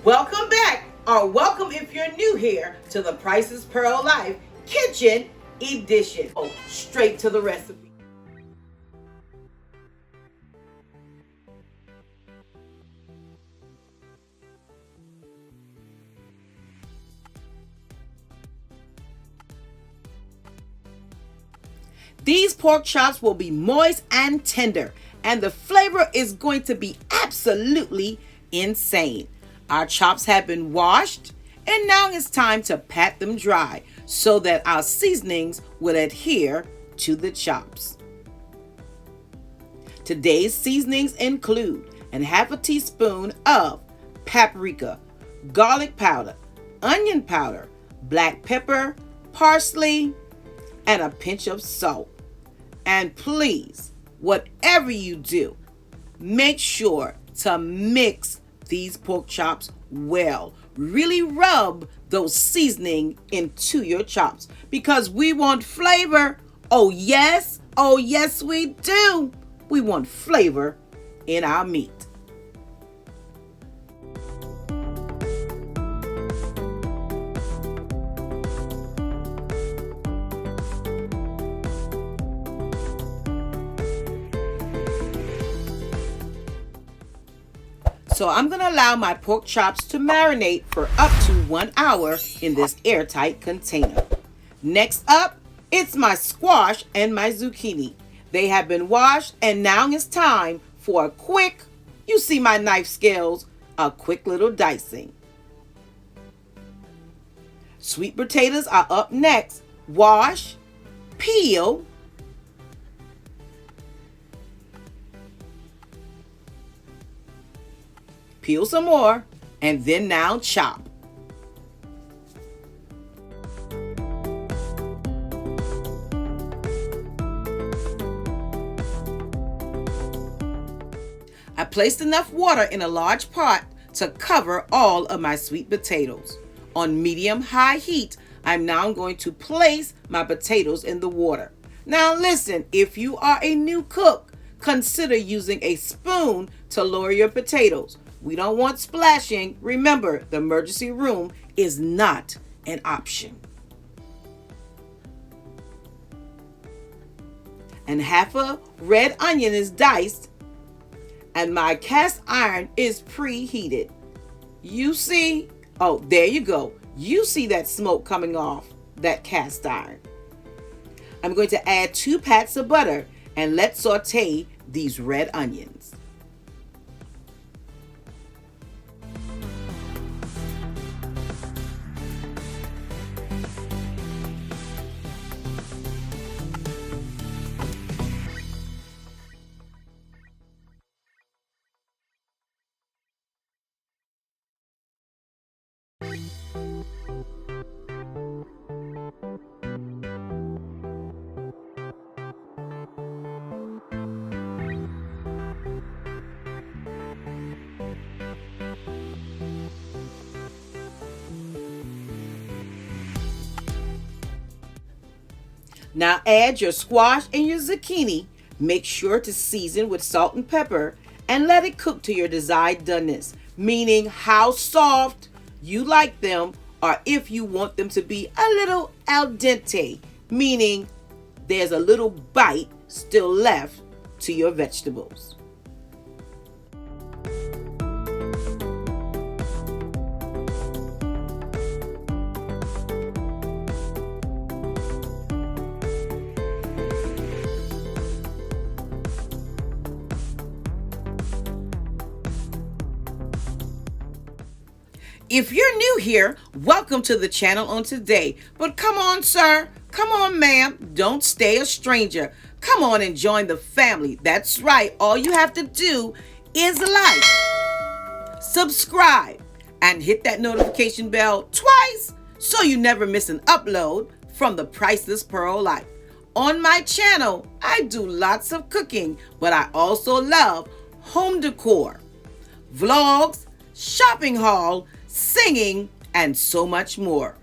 Welcome back, or welcome if you're new here to the Priceless Pearl Life Kitchen Edition. Oh, straight to the recipe. These pork chops will be moist and tender, and the flavor is going to be absolutely insane. Our chops have been washed, and now it's time to pat them dry so that our seasonings will adhere to the chops. Today's seasonings include half a teaspoon of paprika, garlic powder, onion powder, black pepper, parsley, and a pinch of salt. And please, whatever you do, make sure to mix these pork chops well. Really rub those seasoning into your chops because we want flavor. Oh yes we do. We want flavor in our meat. So I'm going to allow my pork chops to marinate for up to 1 hour in this airtight container. Next up, it's my squash and my zucchini. They have been washed, and now it's time for a quick, you see my knife skills, a quick little dicing. Sweet potatoes are up next. Wash, peel, peel some more, and then now chop. I placed enough water in a large pot to cover all of my sweet potatoes. On medium-high heat, I'm now going to place my potatoes in the water. Now listen, if you are a new cook, consider using a spoon to lower your potatoes. We don't want splashing. Remember, the emergency room is not an option. And half a red onion is diced, and my cast iron is preheated. You see? Oh, there you go. You see that smoke coming off that cast iron. I'm going to add 2 pats of butter, and let's saute these red onions. Now add your squash and your zucchini. Make sure to season with salt and pepper and let it cook to your desired doneness, meaning how soft you like them, or if you want them to be a little al dente, meaning there's a little bite still left to your vegetables. If you're new here, welcome to the channel on today. But come on, sir. Come on, ma'am. Don't stay a stranger. Come on and join the family. That's right. All you have to do is like, subscribe, and hit that notification bell twice so you never miss an upload from the Priceless Pearl Life. On my channel, I do lots of cooking, but I also love home decor, vlogs, shopping haul, singing, and so much more.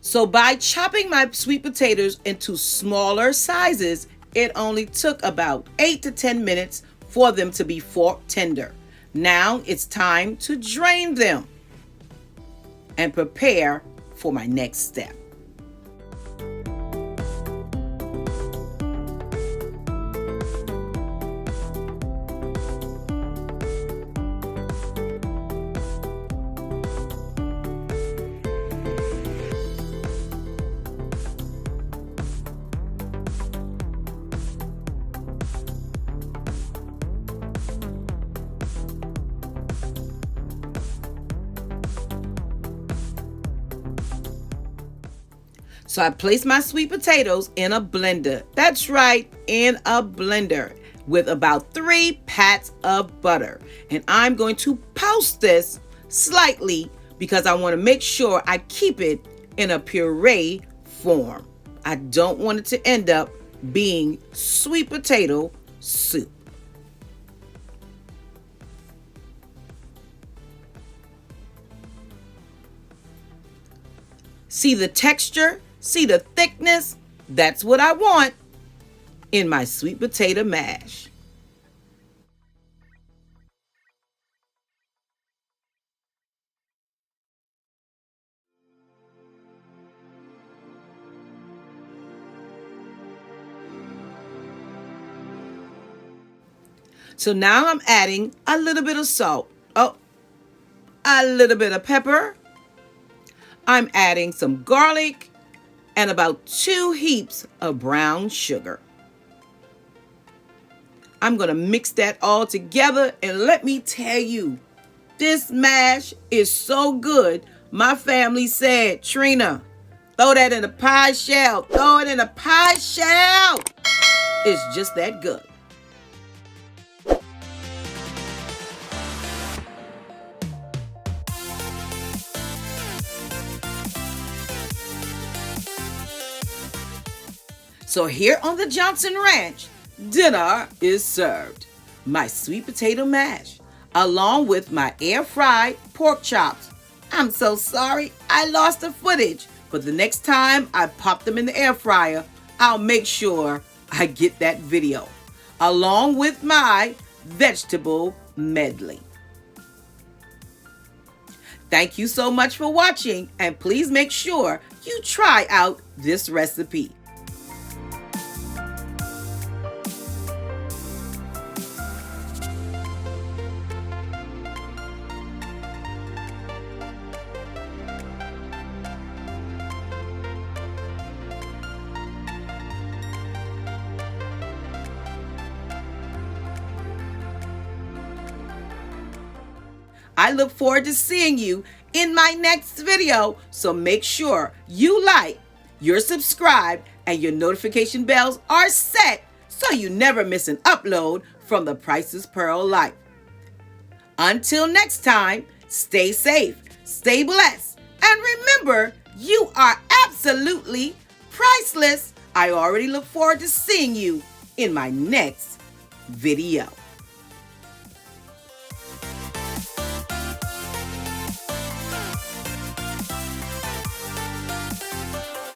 So by chopping my sweet potatoes into smaller sizes, it only took about 8 to 10 minutes for them to be fork tender. Now it's time to drain them and prepare for my next step. So I placed my sweet potatoes in a blender. That's right, in a blender with about 3 pats of butter. And I'm going to poach this slightly because I want to make sure I keep it in a puree form. I don't want it to end up being sweet potato soup. See the texture? See the thickness? That's what I want in my sweet potato mash. So now I'm adding a little bit of salt. Oh, a little bit of pepper. I'm adding some garlic and about 2 heaps of brown sugar. I'm going to mix that all together, and let me tell you, this mash is so good. My family said, Trina, throw that in a pie shell. Throw it in a pie shell. It's just that good. So here on the Johnson Ranch, dinner is served. My sweet potato mash, along with my air-fried pork chops. I'm so sorry I lost the footage, but the next time I pop them in the air fryer, I'll make sure I get that video, along with my vegetable medley. Thank you so much for watching, and please make sure you try out this recipe. I look forward to seeing you in my next video, so make sure you like, you're subscribed, and your notification bells are set so you never miss an upload from the Priceless Pearl Life. Until next time, stay safe, stay blessed, and remember, you are absolutely priceless. I already look forward to seeing you in my next video.